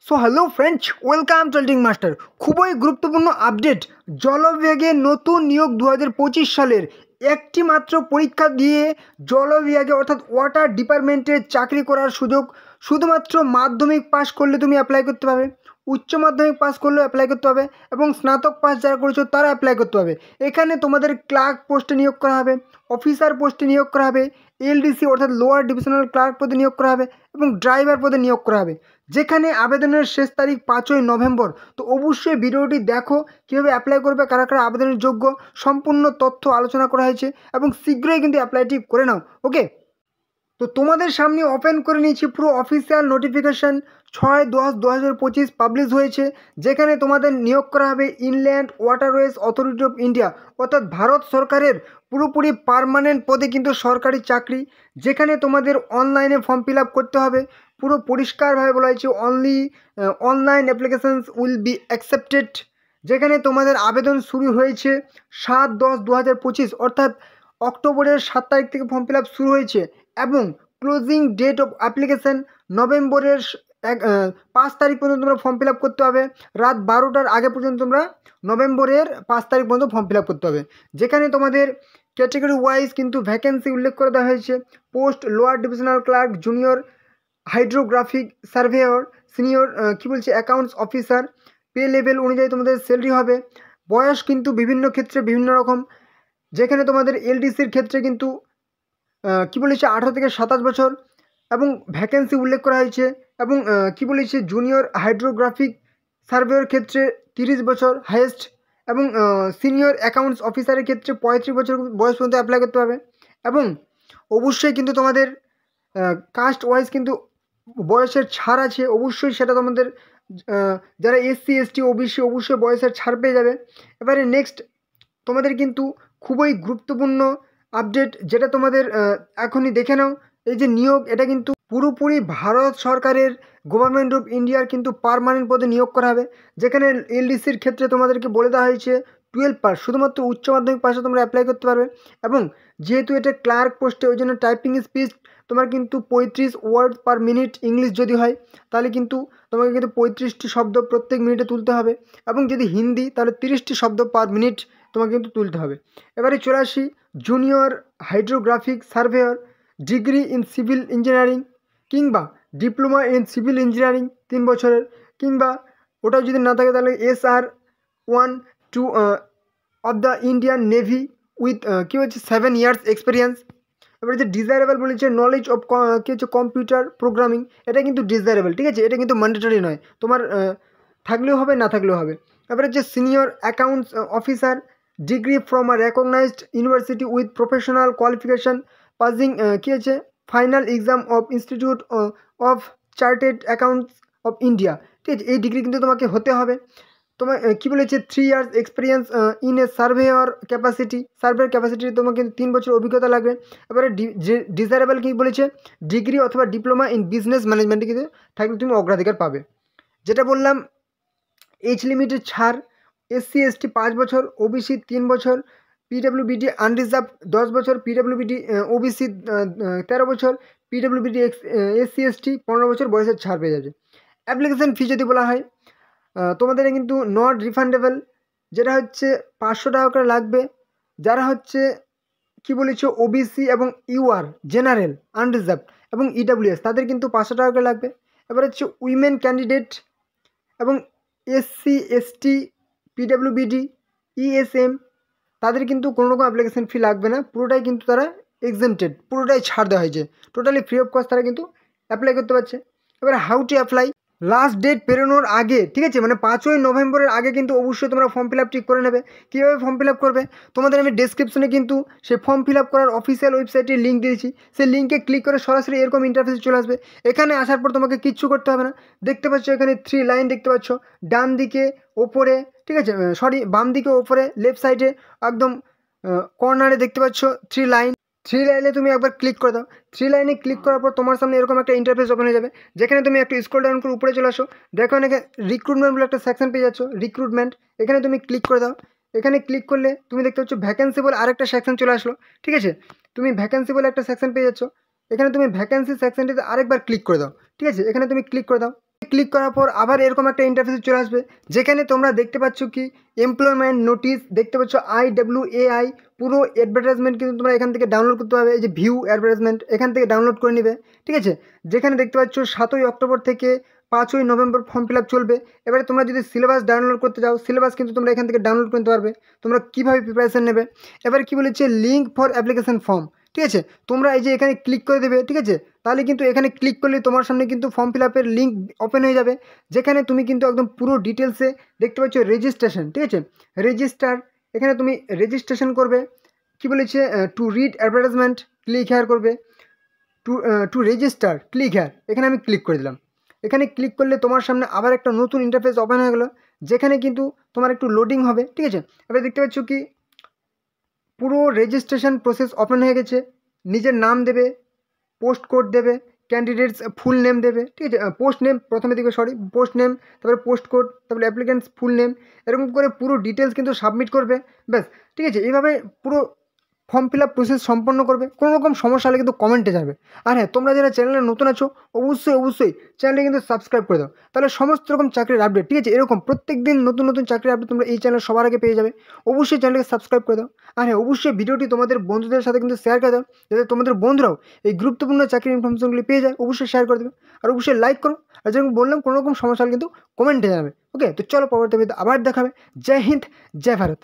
So hello friends, welcome trading master. খুবই গুরুত্বপূর্ণ update. জল বিভাগে নতুন নিয়োগ 2025 সালের একটি মাত্র পরীক্ষা দিয়ে জল বিভাগে অর্থাৎ ওয়াটার ডিপার্টমেন্টে চাকরি করার সুযোগ শুধুমাত্র মাধ্যমিক পাস করলে তুমি অ্যাপ্লাই করতে পারবে, উচ্চ মাধ্যমিক পাস করলেও অ্যাপ্লাই করতে হবে এবং স্নাতক পাস যারা করেছো তারা অ্যাপ্লাই করতে হবে। এখানে তোমাদের ক্লার্ক পোস্টে নিয়োগ করা হবে, অফিসার পোস্টে নিয়োগ করা হবে, এলডিসি অর্থাৎ লোয়ার ডিভিশনাল ক্লার্ক পদে নিয়োগ করা হবে এবং ড্রাইভার পদে নিয়োগ করা হবে। যেখানে আবেদনের শেষ তারিখ 5ই নভেম্বর। তো অবশ্যই ভিডিওটি দেখো, কীভাবে অ্যাপ্লাই করবে, কারা কারা আবেদনের যোগ্য, সম্পূর্ণ তথ্য আলোচনা করা হয়েছে এবং শীঘ্রই কিন্তু অ্যাপ্লাইটি করে নাও। ওকে, তো তোমাদের সামনে ওপেন করে নিয়েছি পুরো অফিসিয়াল নোটিফিকেশান। 6/10/2025 পাবলিশ হয়েছে, যেখানে তোমাদের নিয়োগ করা হবে inland waterways authority of India অর্থাৎ ভারত সরকারের পুরোপুরি পার্মানেন্ট পদে কিন্তু সরকারি চাকরি। যেখানে তোমাদের অনলাইনে ফর্ম ফিল আপ করতে হবে। পুরো পরিষ্কারভাবে বলা হয়েছে only online applications will be accepted. যেখানে তোমাদের আবেদন শুরু হয়েছে 7/10/2025 অর্থাৎ অক্টোবরের 7 তারিখ থেকে ফর্ম ফিল আপ শুরু হয়েছে এবং ক্লোজিং ডেট অফ অ্যাপ্লিকেশান নভেম্বরের 5 তারিখ পর্যন্ত তোমরা ফর্ম ফিল আপ করতে হবে। রাত 12টার আগে পর্যন্ত তোমরা নভেম্বরের 5 তারিখ পর্যন্ত ফর্ম ফিল আপ করতে হবে। যেখানে তোমাদের ক্যাটেগরি ওয়াইজ কিন্তু ভ্যাকেন্সি উল্লেখ করে দেওয়া হয়েছে। Post lower divisional clerk, junior hydrographic surveyor, senior accounts officer. Pay level অনুযায়ী তোমাদের স্যালারি হবে। বয়স কিন্তু বিভিন্ন ক্ষেত্রে বিভিন্ন রকম। যেখানে তোমাদের এলডিসির ক্ষেত্রে কিন্তু 18 থেকে 27 বছর এবং ভ্যাকেন্সি উল্লেখ করা হয়েছে এবং জুনিয়র হাইড্রোগ্রাফিক সার্ভের ক্ষেত্রে 30 বছর হাইয়েস্ট এবং সিনিয়র অ্যাকাউন্টস অফিসারের ক্ষেত্রে 35 বছর বয়স পর্যন্ত অ্যাপ্লাই করতে হবে। এবং অবশ্যই কিন্তু তোমাদের কাস্ট ওয়াইজ কিন্তু বয়সের ছাড় আছে, অবশ্যই সেটা তোমাদের যারা এসসি এসটি ওবিসি অবশ্যই বয়সের ছাড় পেয়ে যাবে। এবারে নেক্সট তোমাদের কিন্তু খুবই গুরুত্বপূর্ণ আপডেট, যেটা তোমাদের এখনই দেখে নাও। এই যে নিয়োগ, এটা কিন্তু পুরোপুরি ভারত সরকারের গভর্নমেন্ট অফ ইন্ডিয়ার কিন্তু পার্মানেন্ট পদে নিয়োগ করা হবে। যেখানে এলডিসির ক্ষেত্রে তোমাদেরকে বলে দেওয়া হয়েছে 12 পাস, শুধুমাত্র উচ্চ মাধ্যমিক পাশে তোমরা অ্যাপ্লাই করতে পারবে। এবং যেহেতু এটা ক্লার্ক পোস্টে, ওই জন্য টাইপিং স্পিড তোমার কিন্তু 35 ওয়ার্ড পার মিনিট ইংলিশ যদি হয় তাহলে কিন্তু তোমাকে কিন্তু 35টি শব্দ প্রত্যেক মিনিটে তুলতে হবে এবং যদি হিন্দি তাহলে 30টি শব্দ পার মিনিট তোমাকে কিন্তু তুলতে হবে। এবারে চলে আসি junior hydrographic surveyor, degree in civil engineering কিংবা ডিপ্লোমা ইন সিভিল ইঞ্জিনিয়ারিং 3 বছরের, কিংবা ওটাও যদি না থাকে তাহলে SR1-2 of the Indian navy with 7 years experience. এবারে যে ডিজায়ারেবল বলেছে নলেজ অফ কম্পিউটার প্রোগ্রামিং, এটা কিন্তু ডিজায়ারেবল, ঠিক আছে, এটা কিন্তু ম্যান্ডেটরি নয়, তোমার থাকলেও হবে না থাকলেও হবে। এবারে যে senior accounts officer, degree from a recognized university with professional qualification, passing final exam of institute of Chartered accounts of India, ঠিক আছে, এই ডিগ্রি কিন্তু তোমাকে হতে হবে। তোমার 3 years experience in a surveyor capacity তোমাকে কিন্তু 3 বছর অভিজ্ঞতা লাগবে। এবারে ডিজায়ারেবল কী বলেছে, ডিগ্রি অথবা ডিপ্লোমা ইন বিজনেস ম্যানেজমেন্টে কিন্তু থাকলে তুমি অগ্রাধিকার পাবে। যেটা বললাম এজ লিমিটের ছাড়, এসসি এসটি 5 বছর, ওবিসি 3 বছর, পিডব্লিউবিডি আনরিজার্ভ 10 বছর, পিডব্লিউবিডি ওবিসি 13 বছর, পিডব্লিউবিডি এসসি এসটি 15 বছর বয়সের ছাড় পেয়ে যাবে। অ্যাপ্লিকেশান ফি যদি বলা হয় তোমাদের কিন্তু নট রিফান্ডেবল, যেটা হচ্ছে 500 টাকা করে লাগবে। যারা হচ্ছে ওবিসি এবং ইউআর জেনারেল আনরিজার্ভ এবং ইডাব্লিউএস তাদের কিন্তু 500 টাকা করে লাগবে। এবার হচ্ছে উইমেন ক্যান্ডিডেট এবং এসসি এসটি পিডব্লিউবিডি ইএসএম তাদের কিন্তু কোনো রকম অ্যাপ্লিকেশান ফি লাগবে না, পুরোটাই কিন্তু তারা এক্সেমটেড, পুরোটাই ছাড় দেওয়া হয়েছে, টোটালি ফ্রি অফ কস্ট তারা কিন্তু অ্যাপ্লাই করতে পারছে। এবার how to apply, last date পেরোনোর আগে, ঠিক আছে, মানে 5ই নভেম্বরের আগে কিন্তু অবশ্যই তোমরা ফর্ম ফিল আপটি করে নেবে। কীভাবে ফর্ম ফিল আপ করবে, তোমাদের আমি ডেসক্রিপশনে কিন্তু সেই ফর্ম ফিল আপ করার অফিসিয়াল ওয়েবসাইটের লিঙ্ক দিয়েছি, সেই লিঙ্কে ক্লিক করে সরাসরি এরকম ইন্টারফেসে চলে আসবে। এখানে আসার পর তোমাকে কিচ্ছু করতে হবে না, দেখতে পাচ্ছ এখানে 3 লাইন দেখতে পাচ্ছ, ডান দিকে ওপরে, ঠিক আছে, বাম দিকে ওপরে, লেফট সাইডে একদম কর্নারে দেখতে পাচ্ছ 3 লাইন। 3 লাইনে তুমি একবার ক্লিক করে দাও। 3 লাইনে ক্লিক করার পর তোমার সামনে এরকম একটা ইন্টারফেস ওপেন হয়ে যাবে, যেখানে তুমি একটু স্ক্রল ডাউন করে উপরে চলে আসো। দেখো এখানে রিক্রুটমেন্ট বলে একটা সেকশন পেয়ে যাচ্ছ, রিক্রুটমেন্ট, এখানে তুমি ক্লিক করে দাও। এখানে ক্লিক করলে তুমি দেখতে পাচ্ছ ভ্যাকেন্সি বলে আরেকটা সেকশন চলে আসলো, ঠিক আছে, তুমি ভ্যাকেন্সি বলে একটা সেকশন পেয়ে যাচ্ছ। এখানে তুমি ভ্যাকেন্সি সেকশনটিতে আরেকবার ক্লিক করে দাও, ঠিক আছে, এখানে তুমি ক্লিক করে দাও। ক্লিক করার পর আবার এরকম একটা ইন্টারফেস চলে আসবে, যেখানে তোমরা দেখতে পাচ্ছ কি এমপ্লয়মেন্ট নোটিশ দেখতে পাচ্ছ IWAI পুরো অ্যাডভার্টাইজমেন্ট কিন্তু তোমরা এখান থেকে ডাউনলোড করতে পারবে। এই যে ভিউ অ্যাডভার্টাইজমেন্ট এখান থেকে ডাউনলোড করে নেবে, ঠিক আছে। যেখানে দেখতে পাচ্ছ 7ই অক্টোবর থেকে 5ই নভেম্বর ফর্ম ফিল আপ চলবে। এবারে তোমরা যদি সিলেবাস ডাউনলোড করতে চাও, সিলেবাস কিন্তু তোমরা এখান থেকে ডাউনলোড করতে পারবে, তোমরা কীভাবে প্রিপারেশন নেবে। এবারে কী বলেছে, লিঙ্ক ফর অ্যাপ্লিকেশন ফর্ম, ঠিক আছে। তোমরা এই যে এখানে ক্লিক করে দেবে, ঠিক আছে। তাহলে কিন্তু এখানে ক্লিক করলে তোমার সামনে কিন্তু ফর্ম ফিল আপের লিঙ্ক ওপেন হয়ে যাবে, যেখানে তুমি কিন্তু একদম পুরো ডিটেলসে দেখতে পাচ্ছ রেজিস্ট্রেশন, ঠিক আছে। রেজিস্টার, এখানে তুমি রেজিস্ট্রেশন করবে। কি বলেছে, to read advertisement click here করবে, টু রেজিস্টার ক্লিক হেয়ার, এখানে আমি ক্লিক করে দিলাম। এখানে ক্লিক করলে তোমার সামনে আবার একটা নতুন ইন্টারফেস ওপেন হয়ে গেলো, যেখানে কিন্তু তোমার একটু লোডিং হবে, ঠিক আছে। এবার দেখতে পাচ্ছ কি পুরো রেজিস্ট্রেশন প্রসেস ওপেন হয়ে গেছে। নিজের নাম দেবে, পোস্ট কোড দেবে, ক্যান্ডিডেটস ফুল নেম দেবে, ঠিক আছে। পোস্ট নেম প্রথমে দিকে, পোস্ট নেম, তারপরে পোস্ট কোড, তারপরে অ্যাপ্লিক্যান্টস ফুল নেম, এরকম করে পুরো ডিটেলস কিন্তু সাবমিট করবে, ব্যাস, ঠিক আছে। এইভাবে পুরো ফর্ম ফিল আপ প্রসেস সম্পন্ন করবে। কোনো রকম সমস্যা হলে কিন্তু কমেন্টে যাবে। আর হ্যাঁ, তোমরা যারা চ্যানেলে নতুন আছো অবশ্যই চ্যানেলে কিন্তু সাবস্ক্রাইব করে দাও, তাহলে সমস্ত রকম চাকরির আপডেট, ঠিক আছে, এরকম প্রত্যেক দিন নতুন চাকরির আপডেট তোমরা এই চ্যানেল সবার আগে পেয়ে যাবে। অবশ্যই চ্যানেলকে সাবস্ক্রাইব করে দাও। আর হ্যাঁ, অবশ্যই ভিডিওটি তোমাদের বন্ধুদের সাথে কিন্তু শেয়ার করে দাও, যাতে তোমাদের বন্ধুরাও এই গুরুত্বপূর্ণ চাকরির ইনফরমেশনগুলি পেয়ে যায়। অবশ্যই শেয়ার করে দেবে, আর অবশ্যই লাইক করো। আর যেরকম বললাম, কোনো রকম সমস্যা হলে কিন্তু কমেন্টে জানাবে। ওকে, তো চলো পরবর্তী ভিডিওতে আবার দেখাবে। জয় হিন্দ, জয় ভারত।